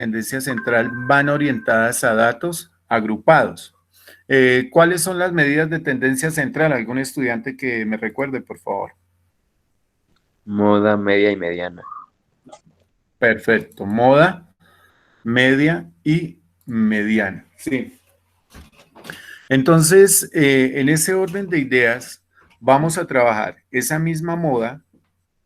tendencia central van orientadas a datos agrupados. ¿Cuáles son las medidas de tendencia central? ¿Algún estudiante que me recuerde, por favor? Moda, media y mediana. Perfecto. Moda, media y mediana. Sí. Entonces, en ese orden de ideas, vamos a trabajar esa misma moda,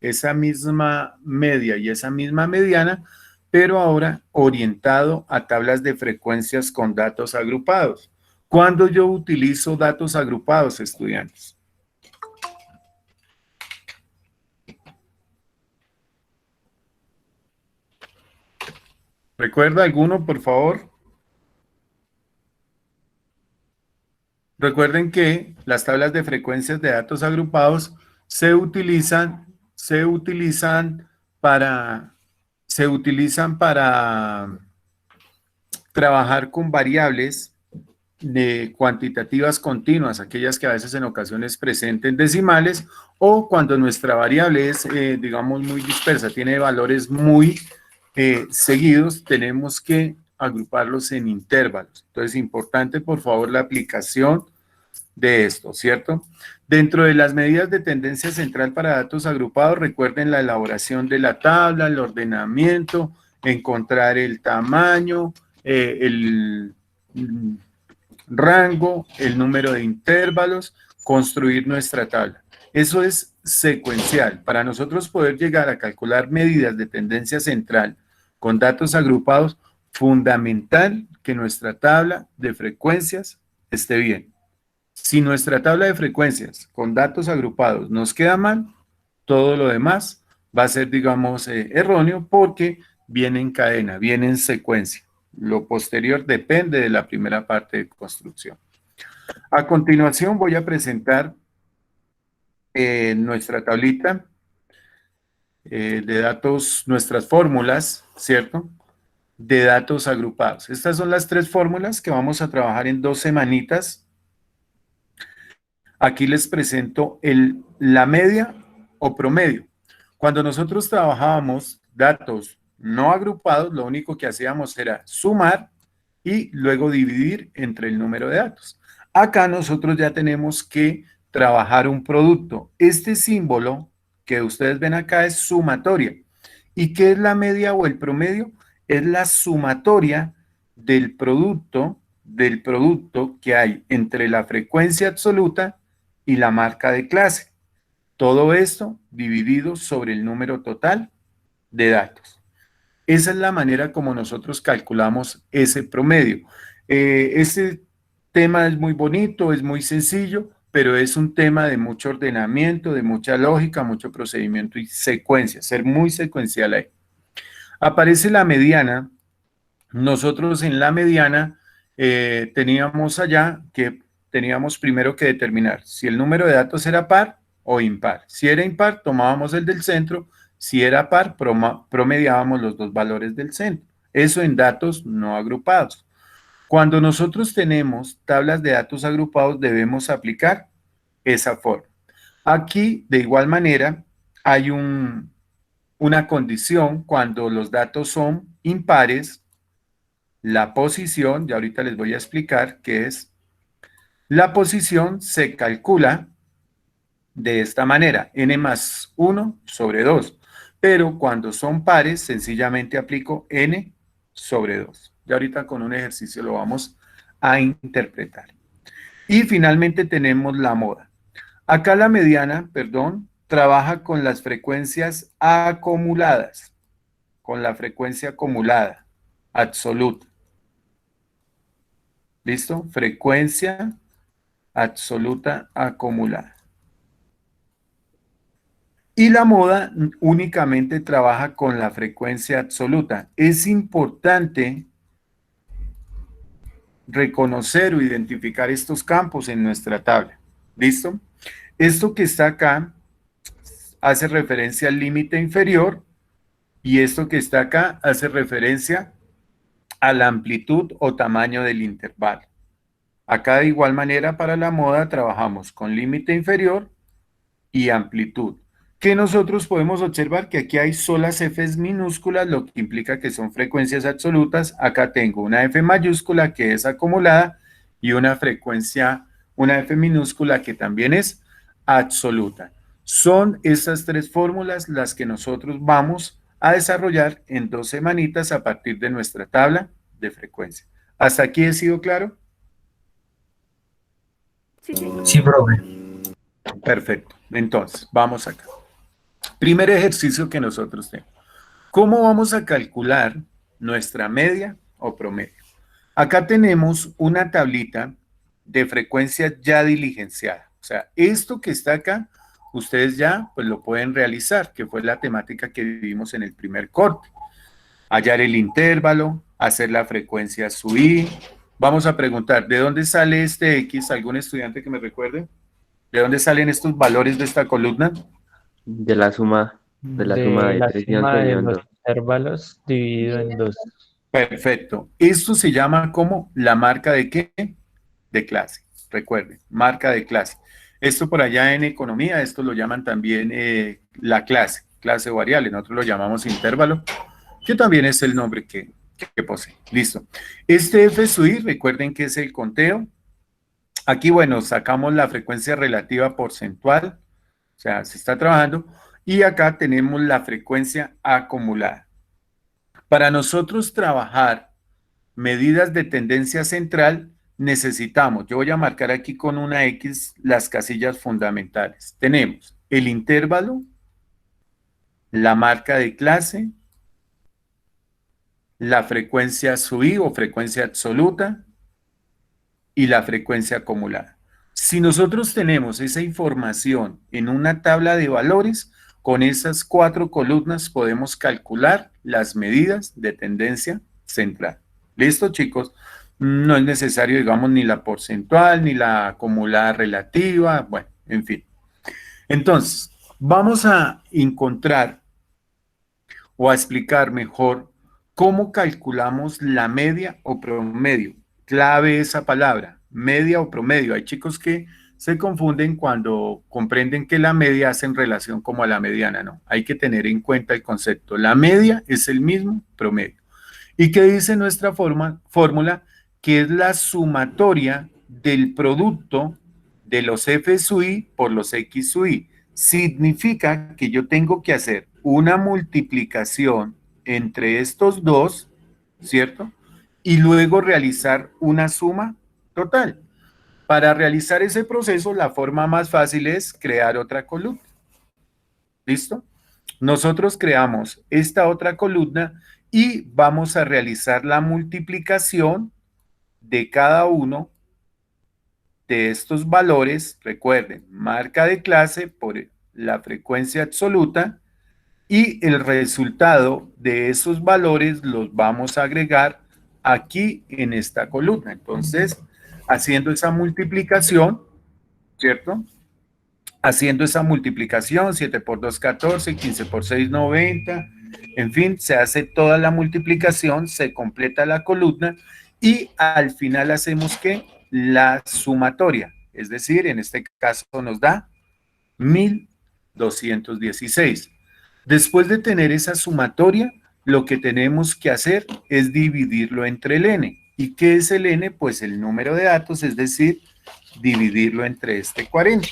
esa misma media y esa misma mediana, pero ahora orientado a tablas de frecuencias con datos agrupados. ¿Cuándo yo utilizo datos agrupados, estudiantes? ¿Recuerda alguno, por favor? Recuerden que las tablas de frecuencias de datos agrupados se utilizan para trabajar con variables de cuantitativas continuas, aquellas que a veces en ocasiones presenten decimales, o cuando nuestra variable es, digamos, muy dispersa, tiene valores muy seguidos, tenemos que agruparlos en intervalos. Entonces, importante, por favor, la aplicación de esto, ¿cierto? Dentro de las medidas de tendencia central para datos agrupados, recuerden la elaboración de la tabla, el ordenamiento, encontrar el tamaño, el rango, el número de intervalos, construir nuestra tabla. Eso es secuencial. Para nosotros poder llegar a calcular medidas de tendencia central con datos agrupados, fundamental que nuestra tabla de frecuencias esté bien. Si nuestra tabla de frecuencias con datos agrupados nos queda mal, todo lo demás va a ser, digamos, erróneo porque viene en cadena, viene en secuencia. Lo posterior depende de la primera parte de construcción. A continuación voy a presentar nuestra tablita de datos, nuestras fórmulas, ¿cierto? De datos agrupados. Estas son las 3 fórmulas que vamos a trabajar en 2 semanitas. Aquí les presento la media o promedio. Cuando nosotros trabajábamos datos no agrupados, lo único que hacíamos era sumar y luego dividir entre el número de datos. Acá nosotros ya tenemos que trabajar un producto. Este símbolo que ustedes ven acá es sumatoria. ¿Y qué es la media o el promedio? Es la sumatoria del producto que hay entre la frecuencia absoluta y la marca de clase. Todo esto dividido sobre el número total de datos. Esa es la manera como nosotros calculamos ese promedio. Este tema es muy bonito, es muy sencillo, pero es un tema de mucho ordenamiento, de mucha lógica, mucho procedimiento y secuencia, ser muy secuencial ahí. Aparece la mediana. Nosotros en la mediana teníamos allá que teníamos primero que determinar si el número de datos era par o impar. Si era impar, tomábamos el del centro. Si era par, promediábamos los 2 valores del centro. Eso en datos no agrupados. Cuando nosotros tenemos tablas de datos agrupados, debemos aplicar esa forma. Aquí, de igual manera, hay una condición cuando los datos son impares. La posición, ya ahorita les voy a explicar qué es. La posición se calcula de esta manera, n más 1 sobre 2. Pero cuando son pares, sencillamente aplico n sobre 2. Ya ahorita con un ejercicio lo vamos a interpretar. Y finalmente tenemos la moda. Acá la mediana, perdón, trabaja con las frecuencias acumuladas, con la frecuencia acumulada, absoluta. ¿Listo? Frecuencia absoluta acumulada. Y la moda únicamente trabaja con la frecuencia absoluta. Es importante reconocer o identificar estos campos en nuestra tabla. ¿Listo? Esto que está acá hace referencia al límite inferior y esto que está acá hace referencia a la amplitud o tamaño del intervalo. Acá de igual manera para la moda trabajamos con límite inferior y amplitud. que nosotros podemos observar que aquí hay solas Fs minúsculas, lo que implica que son frecuencias absolutas. Acá tengo una F mayúscula que es acumulada y una frecuencia, una F minúscula que también es absoluta. Son estas tres fórmulas las que nosotros vamos a desarrollar en 2 semanitas a partir de nuestra tabla de frecuencia. ¿Hasta aquí he sido claro? Sí, profe. Perfecto. Entonces, vamos acá. Primer ejercicio que nosotros tenemos. ¿Cómo vamos a calcular nuestra media o promedio? Acá tenemos una tablita de frecuencia ya diligenciada. O sea, esto que está acá, ustedes ya pues lo pueden realizar, que fue la temática que vimos en el primer corte. Hallar el intervalo, hacer la frecuencia su I. Vamos a preguntar, ¿de dónde sale este X? ¿Algún estudiante que me recuerde? ¿De dónde salen estos valores de esta columna? De la suma De de la 3 y suma 11 de unión los 2. intervalos dividido en 2. Perfecto. Esto se llama como la marca de qué? De clase. Recuerden, marca de clase. Esto por allá en economía, esto lo llaman también la clase variable. Nosotros lo llamamos intervalo, que también es el nombre que posee. Listo. Este F sub I, recuerden que es el conteo. Aquí, bueno, sacamos la frecuencia relativa porcentual, o sea, se está trabajando. Y acá tenemos la frecuencia acumulada. Para nosotros trabajar medidas de tendencia central, necesitamos, yo voy a marcar aquí con una X las casillas fundamentales. Tenemos el intervalo, la marca de clase, la frecuencia sub I o frecuencia absoluta y la frecuencia acumulada. Si nosotros tenemos esa información en una tabla de valores, con esas 4 columnas podemos calcular las medidas de tendencia central. ¿Listo, chicos? No es necesario, digamos, ni la porcentual, ni la acumulada relativa, bueno, en fin. Entonces, vamos a encontrar o a explicar mejor cómo calculamos la media o promedio. Clave esa palabra, media o promedio. Hay chicos que se confunden cuando comprenden que la media hace en relación como a la mediana, no. Hay que tener en cuenta el concepto. La media es el mismo promedio. ¿Y qué dice nuestra fórmula? Que es la sumatoria del producto de los F sub I por los X sub I. Significa que yo tengo que hacer una multiplicación entre estos dos, ¿cierto? Y luego realizar una suma total. Para realizar ese proceso, la forma más fácil es crear otra columna. ¿Listo? Nosotros creamos esta otra columna y vamos a realizar la multiplicación de cada uno de estos valores. Recuerden, marca de clase por la frecuencia absoluta y el resultado de esos valores los vamos a agregar aquí en esta columna. Entonces, haciendo esa multiplicación, ¿cierto? Haciendo esa multiplicación, 7 por 2, 14, 15 por 6, 90, en fin, se hace toda la multiplicación, se completa la columna y al final hacemos que la sumatoria, es decir, en este caso nos da 1216. Después de tener esa sumatoria, lo que tenemos que hacer es dividirlo entre el n. ¿Y qué es el n? Pues el número de datos, es decir, dividirlo entre este 40.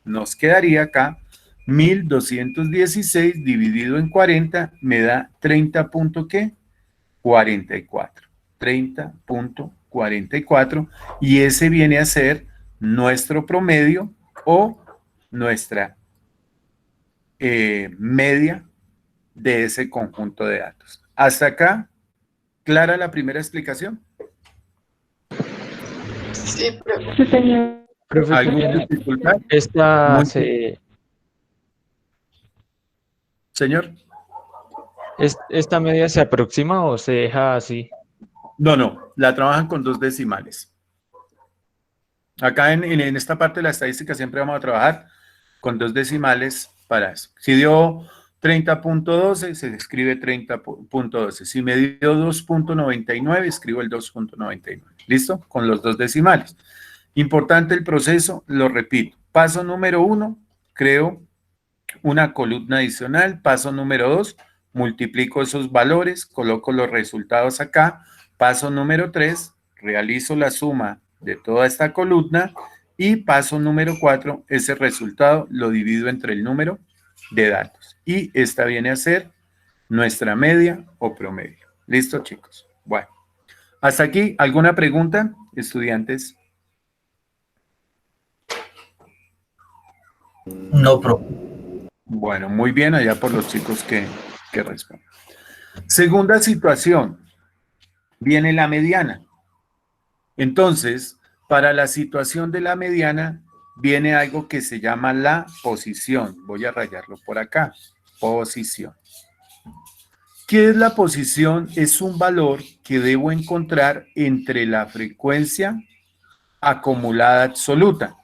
Nos quedaría acá 1216 dividido en 40 me da 30 punto ¿qué? 44. 30.44 y ese viene a ser nuestro promedio o nuestra media de ese conjunto de datos. Hasta acá, ¿clara la primera explicación? Sí, profe. Sí, señor. Profe, ¿Alguna dificultad? esta, Señor. ¿esta media se aproxima o se deja así? No, la trabajan con 2 decimales. Acá en esta parte de la estadística siempre vamos a trabajar con 2 decimales para eso. Si dio 30.12, se escribe 30.12. Si me dio 2.99, escribo el 2.99. ¿Listo? Con los 2 decimales. Importante el proceso, lo repito. Paso número 1, creo una columna adicional. Paso número 2, multiplico esos valores, coloco los resultados acá. Paso número 3, realizo la suma de toda esta columna. Y paso número 4, ese resultado lo divido entre el número de datos. Y esta viene a ser nuestra media o promedio. ¿Listo, chicos? Bueno, hasta aquí, ¿alguna pregunta, estudiantes? No, profe. Bueno, muy bien, allá por los chicos que responden. Segunda situación, viene la mediana. Entonces, para la situación de la mediana, viene algo que se llama la posición. Voy a rayarlo por acá. Posición. ¿Qué es la posición? Es un valor que debo encontrar entre la frecuencia acumulada absoluta,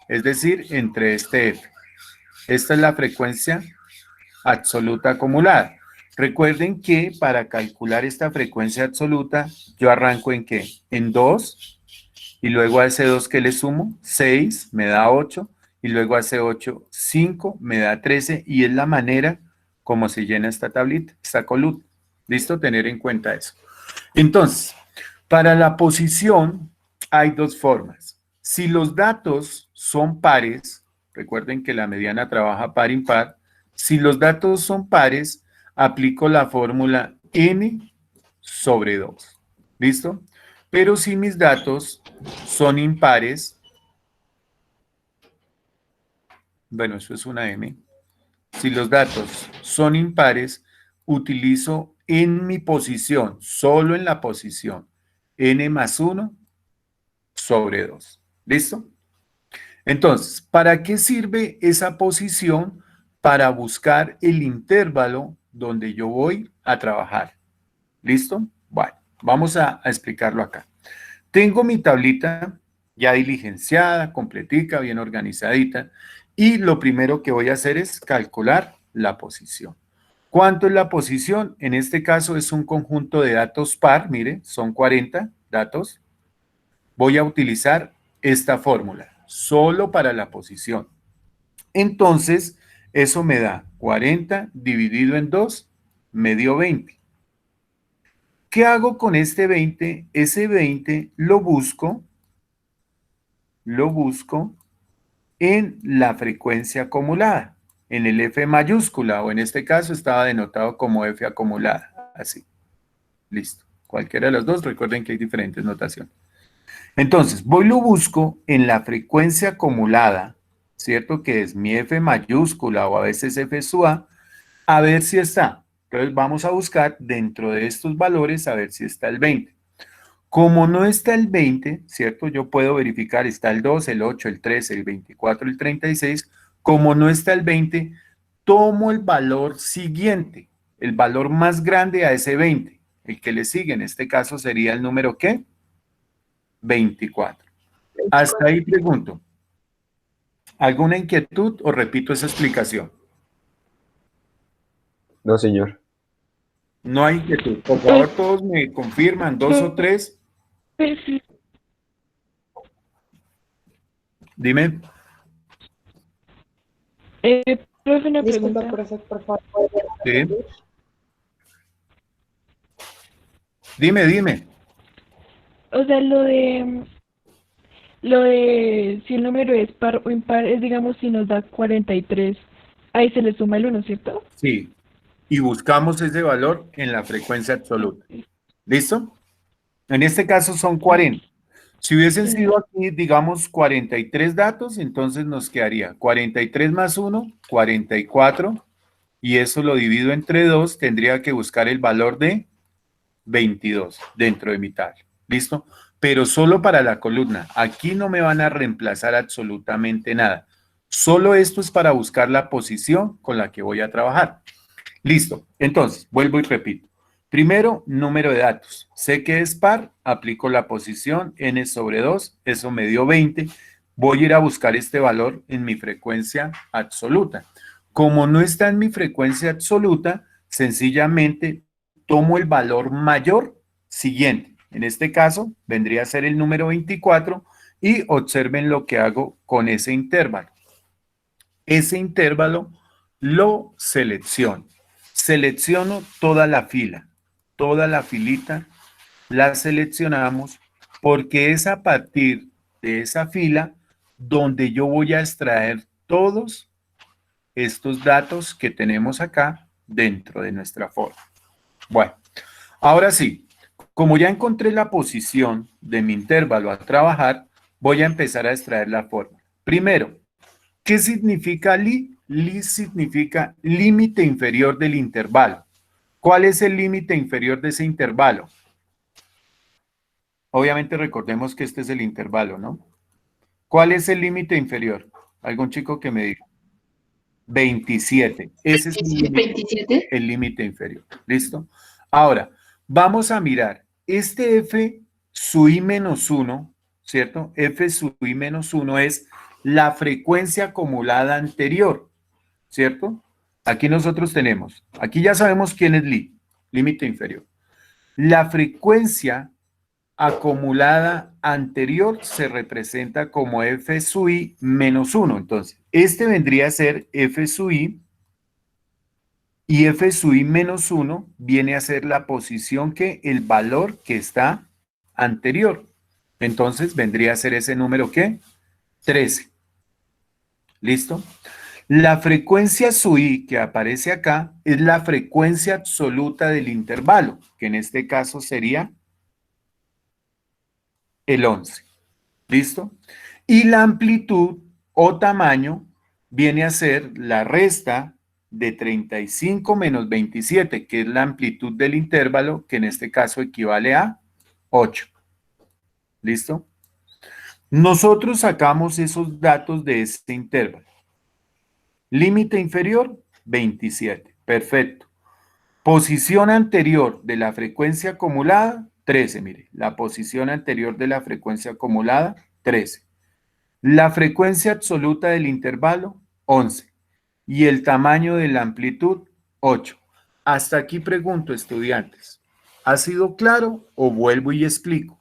es decir, entre este F. Esta es la frecuencia absoluta acumulada. Recuerden que para calcular esta frecuencia absoluta, yo arranco ¿en qué? En 2, y luego a ese 2 que le sumo, 6, me da 8, y luego a ese 8, 5, me da 13, y es la manera como se llena esta tablita, esta columna. ¿Listo? Tener en cuenta eso. Entonces, para la posición hay dos formas. Si los datos son pares, recuerden que la mediana trabaja par-impar, si los datos son pares, aplico la fórmula n sobre 2. ¿Listo? Pero si mis datos son impares, bueno, eso es una m. Si los datos son impares, utilizo en mi posición, solo en la posición, n más 1 sobre 2. ¿Listo? Entonces, ¿para qué sirve esa posición? Para buscar el intervalo donde yo voy a trabajar. ¿Listo? Bueno, vamos a explicarlo acá. Tengo mi tablita ya diligenciada, completica, bien organizadita, y lo primero que voy a hacer es calcular la posición. ¿Cuánto es la posición? En este caso es un conjunto de datos par, mire, son 40 datos. Voy a utilizar esta fórmula, solo para la posición. Entonces, eso me da 40 dividido en 2, me dio 20. ¿Qué hago con este 20? Ese 20 lo busco en la frecuencia acumulada, en el F mayúscula, o en este caso estaba denotado como F acumulada, así. Listo. Cualquiera de los dos, recuerden que hay diferentes notaciones. Entonces, voy y lo busco en la frecuencia acumulada, ¿cierto? Que es mi F mayúscula o a veces F sub a ver si está. Entonces, vamos a buscar dentro de estos valores a ver si está el 20. Como no está el 20, ¿cierto? Yo puedo verificar, está el 2, el 8, el 13, el 24, el 36. Como no está el 20, tomo el valor siguiente, el valor más grande a ese 20. El que le sigue, en este caso, sería el número, ¿qué? 24. Hasta ahí pregunto. ¿Alguna inquietud o repito esa explicación? No, señor. No hay inquietud. Por favor, todos me confirman, 2 o 3. Dime. Profe, una Disculpa, pregunta. profe, por favor. ¿podría Sí. repetir? Dime. O sea, lo de si el número es par o impar, es digamos si nos da 43, ahí se le suma el 1, ¿cierto? Sí. Y buscamos ese valor en la frecuencia absoluta. ¿Listo? En este caso son 40. Si hubiesen sido aquí, digamos, 43 datos, entonces nos quedaría 43 más 1, 44, y eso lo divido entre 2, tendría que buscar el valor de 22 dentro de mi tabla. ¿Listo? Pero solo para la columna. Aquí no me van a reemplazar absolutamente nada. Solo esto es para buscar la posición con la que voy a trabajar. Listo. Entonces, vuelvo y repito. Primero, número de datos. Sé que es par, aplico la posición n sobre 2, eso me dio 20. Voy a ir a buscar este valor en mi frecuencia absoluta. Como no está en mi frecuencia absoluta, sencillamente tomo el valor mayor siguiente. En este caso, vendría a ser el número 24 y observen lo que hago con ese intervalo. Ese intervalo lo selecciono. Selecciono toda la fila, toda la filita la seleccionamos porque es a partir de esa fila donde yo voy a extraer todos estos datos que tenemos acá dentro de nuestra forma. Bueno, ahora sí, como ya encontré la posición de mi intervalo a trabajar, voy a empezar a extraer la forma. Primero, ¿qué significa li? Li significa límite inferior del intervalo. ¿Cuál es el límite inferior de ese intervalo? Obviamente recordemos que este es el intervalo, ¿no? ¿Cuál es el límite inferior? ¿Algún chico que me diga? 27. Ese es el límite inferior. ¿Listo? Ahora, vamos a mirar. Este f sub i menos 1, ¿cierto? F sub i menos 1 es la frecuencia acumulada anterior, ¿cierto? Aquí nosotros tenemos, aquí ya sabemos quién es li, límite inferior. La frecuencia acumulada anterior se representa como f sub i menos 1. Entonces, este vendría a ser f sub i y f sub i menos 1 viene a ser la posición que el valor que está anterior. Entonces, vendría a ser ese número ¿qué? 13. ¿Listo? La frecuencia sub i que aparece acá es la frecuencia absoluta del intervalo, que en este caso sería el 11. ¿Listo? Y la amplitud o tamaño viene a ser la resta de 35 menos 27, que es la amplitud del intervalo, que en este caso equivale a 8. ¿Listo? Nosotros sacamos esos datos de este intervalo. Límite inferior, 27. Perfecto. Posición anterior de la frecuencia acumulada, 13. Mire, la posición anterior de la frecuencia acumulada, 13. La frecuencia absoluta del intervalo, 11. Y el tamaño de la amplitud, 8. Hasta aquí pregunto, estudiantes. ¿Ha sido claro o vuelvo y explico?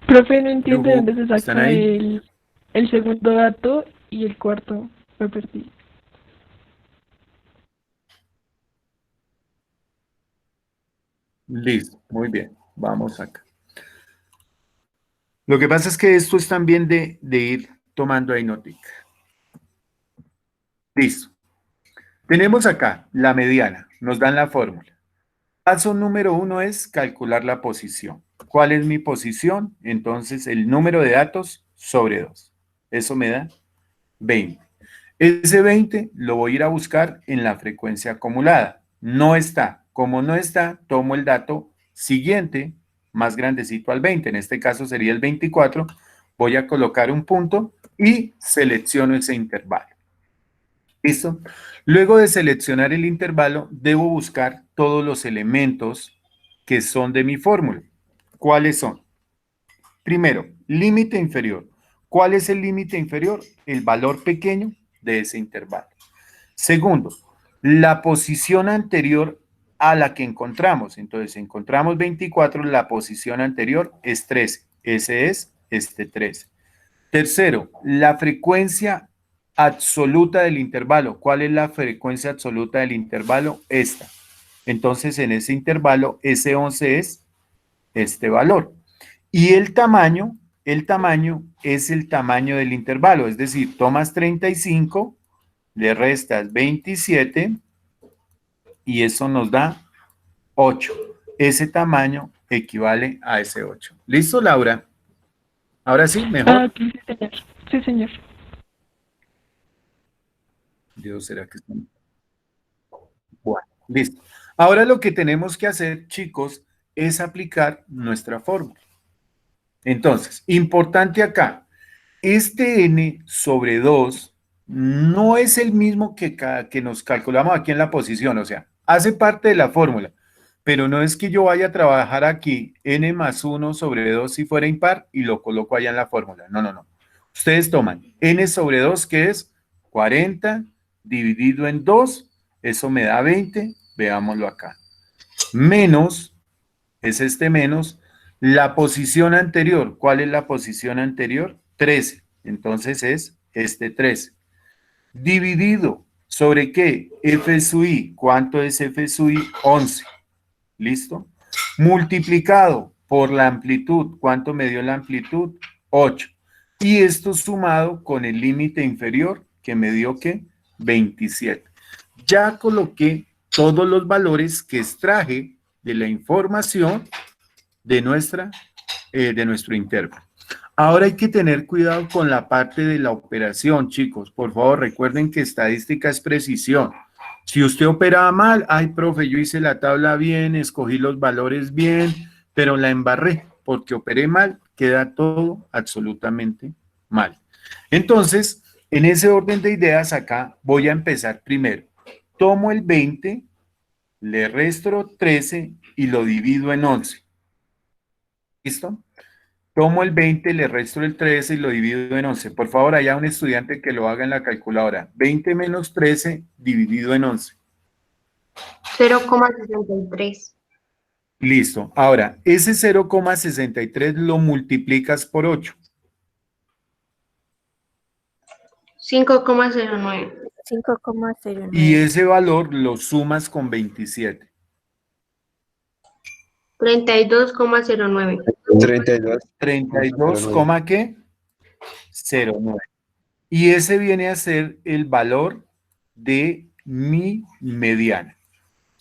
Profe, no entiendo de dónde se ¿Están saca ahí? el segundo dato y el cuarto. Me perdí. Listo, muy bien. Vamos acá. Lo que pasa es que esto es también de ir tomando ahí notica. Listo. Tenemos acá la mediana, nos dan la fórmula. Paso número 1 es calcular la posición. ¿Cuál es mi posición? Entonces, el número de datos sobre 2. Eso me da 20. Ese 20 lo voy a ir a buscar en la frecuencia acumulada. No está. Como no está, tomo el dato siguiente, más grandecito al 20. En este caso sería el 24. Voy a colocar un punto y selecciono ese intervalo. ¿Listo? Luego de seleccionar el intervalo, debo buscar todos los elementos que son de mi fórmula. ¿Cuáles son? Primero, límite inferior. ¿Cuál es el límite inferior? El valor pequeño de ese intervalo. Segundo, la posición anterior a la que encontramos. Entonces, encontramos 24, la posición anterior es 13. Ese es este 13. Tercero, la frecuencia absoluta del intervalo. ¿Cuál es la frecuencia absoluta del intervalo? Esta. Entonces, en ese intervalo, ese 11 es este valor. Y el tamaño es el tamaño del intervalo. Es decir, tomas 35, le restas 27 y eso nos da 8. Ese tamaño equivale a ese 8. ¿Listo, Laura? Ahora sí, mejor. Ok, sí, señor. Sí, señor. Dios, ¿será que están? Bueno, listo. Ahora lo que tenemos que hacer, chicos, es aplicar nuestra fórmula. Entonces, importante acá, este n sobre 2 no es el mismo que nos calculamos aquí en la posición, o sea, hace parte de la fórmula, pero no es que yo vaya a trabajar aquí n más 1 sobre 2 si fuera impar y lo coloco allá en la fórmula. No, no, no. Ustedes toman n sobre 2, que es 40 dividido en 2, eso me da 20, veámoslo acá. Menos, es este menos, la posición anterior. ¿Cuál es la posición anterior? 13. Entonces es este 13. Dividido sobre ¿qué? F sub I. ¿Cuánto es F sub I? 11. ¿Listo? Multiplicado por la amplitud. ¿Cuánto me dio la amplitud? 8. Y esto sumado con el límite inferior que me dio ¿qué? 27. Ya coloqué todos los valores que extraje de la información de nuestro intervalo. Ahora hay que tener cuidado con la parte de la operación, chicos. Por favor, recuerden que estadística es precisión. Si usted operaba mal, ay, profe, yo hice la tabla bien, escogí los valores bien, pero la embarré porque operé mal, queda todo absolutamente mal. Entonces, en ese orden de ideas acá voy a empezar primero. Tomo el 20, le resto 13 y lo divido en 11. ¿Listo? Tomo el 20, le resto el 13 y lo divido en 11. Por favor, haya un estudiante que lo haga en la calculadora. 20 menos 13 dividido en 11. 0,63. Listo. Ahora, ese 0,63 lo multiplicas por 8. 5,09. 5,09. Y ese valor lo sumas con 27. 32,09. 32. 32, ¿qué? 09. Y ese viene a ser el valor de mi mediana.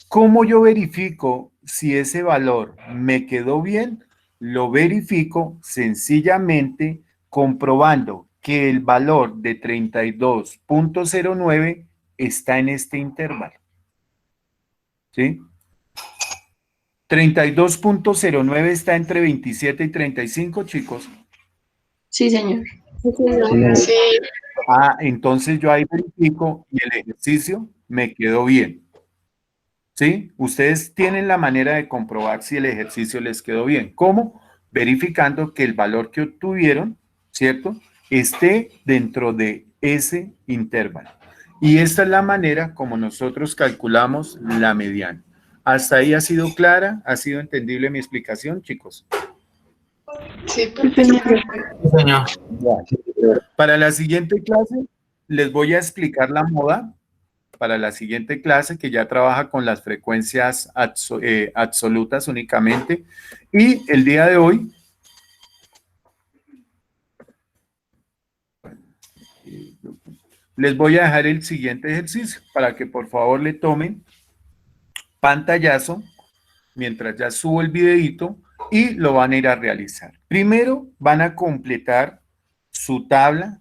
¿Cómo yo verifico si ese valor me quedó bien? Lo verifico sencillamente comprobando que el valor de 32,09 está en este intervalo. ¿Sí? 32,09 está entre 27 y 35, chicos. Sí, señor. Sí. Ah, entonces yo ahí verifico y el ejercicio me quedó bien. ¿Sí? Ustedes tienen la manera de comprobar si el ejercicio les quedó bien. ¿Cómo? Verificando que el valor que obtuvieron, ¿cierto?, esté dentro de ese intervalo. Y esta es la manera como nosotros calculamos la mediana. ¿Hasta ahí ha sido clara? ¿Ha sido entendible mi explicación, chicos? Sí, Sí, señor. Señor. Para la siguiente clase les voy a explicar la moda. Para la siguiente clase que ya trabaja con las frecuencias absolutas únicamente. Y el día de hoy les voy a dejar el siguiente ejercicio para que por favor le tomen pantallazo mientras ya subo el videito y lo van a ir a realizar. Primero van a completar su tabla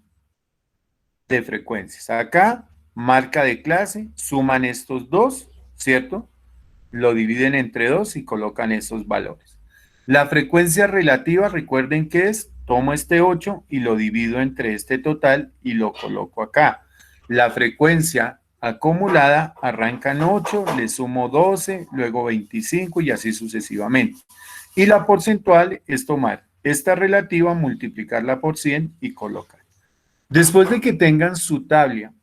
de frecuencias. Acá, marca de clase, suman estos dos, ¿cierto? Lo dividen entre 2 y colocan esos valores. La frecuencia relativa, recuerden que es, tomo este 8 y lo divido entre este total y lo coloco acá. La frecuencia acumulada arranca en 8, le sumo 12, luego 25 y así sucesivamente. Y la porcentual es tomar esta relativa, multiplicarla por 100 y colocar. Después de que tengan su tabla,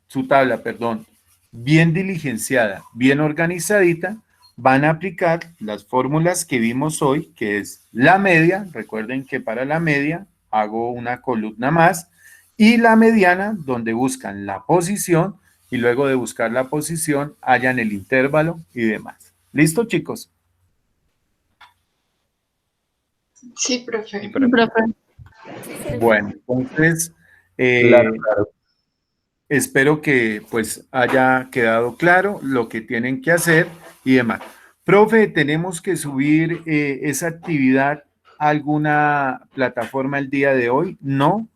bien diligenciada, bien organizadita, van a aplicar las fórmulas que vimos hoy, que es la media. Recuerden que para la media hago una columna más, y la mediana, donde buscan la posición, y luego de buscar la posición, hallan el intervalo y demás. ¿Listo, chicos? Sí, profe. Sí, profe. Bueno, entonces, Claro. espero que pues haya quedado claro lo que tienen que hacer y demás. Profe, ¿tenemos que subir esa actividad a alguna plataforma el día de hoy? No,